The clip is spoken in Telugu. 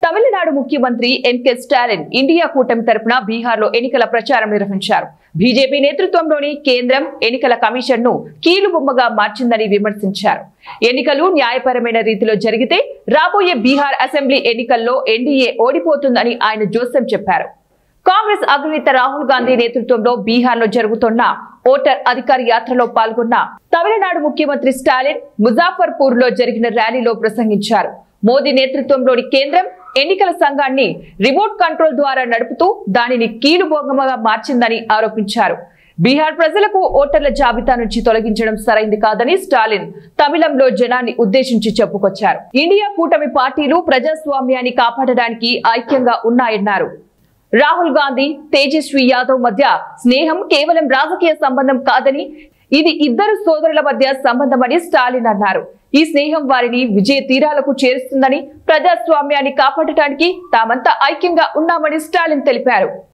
తమిళనాడు ముఖ్యమంత్రి ఎంకే స్టాలిన్ ఇండియా కూటమి తరపున బీహార్లో ఎన్నికల ప్రచారం నిర్వహించారు. బీజేపీ నేతృత్వంలోని కేంద్రం ఎన్నికల కమిషన్ను కీలుబొమ్మగా మార్చిందని విమర్శించారు. ఎన్నికలు న్యాయపరమైన రీతిలో జరిగితే రాబోయే బీహార్ అసెంబ్లీ ఎన్నికల్లో ఎన్డీఏ ఓడిపోతుందని ఆయన జోస్యం చెప్పారు. కాంగ్రెస్ అగ్రనేత రాహుల్ గాంధీ నేతృత్వంలో బీహార్లో జరుగుతున్న ఓటర్ అధికార యాత్రలో పాల్గొన్న తమిళనాడు ముఖ్యమంత్రి స్టాలిన్ ముజాఫర్పూర్ లో జరిగిన ర్యాలీలో ప్రసంగించారు. మోదీ నేతృత్వంలోని కేంద్రం ఎన్నికల సంఘాన్ని రిమోట్ కంట్రోల్ ద్వారా నడుపుతూ దానిని కీలుబొమ్మగా మార్చిందని ఆరోపించారు. బీహార్ ప్రజలకు ఓటర్ల జాబితా నుంచి తొలగించడం సరైంది కాదని స్టాలిన్ తమిళంలో జనాన్ని ఉద్దేశించి చెప్పుకొచ్చారు. ఇండియా కూటమి పార్టీలు ప్రజాస్వామ్యాన్ని కాపాడడానికి ఐక్యంగా ఉన్నాయన్నారు. రాహుల్ గాంధీ, తేజస్వి యాదవ్ మధ్య స్నేహం కేవలం రాజకీయ సంబంధం కాదని, ఇది ఇద్దరు సోదరుల మధ్య సంబంధమని స్టాలిన్ అన్నారు. ఈ స్నేహం వారిని విజయ తీరాలకు చేరుస్తుందని, ప్రజాస్వామ్యాన్ని కాపాడటానికి తామంతా ఐక్యంగా ఉన్నామని స్టాలిన్ తెలిపారు.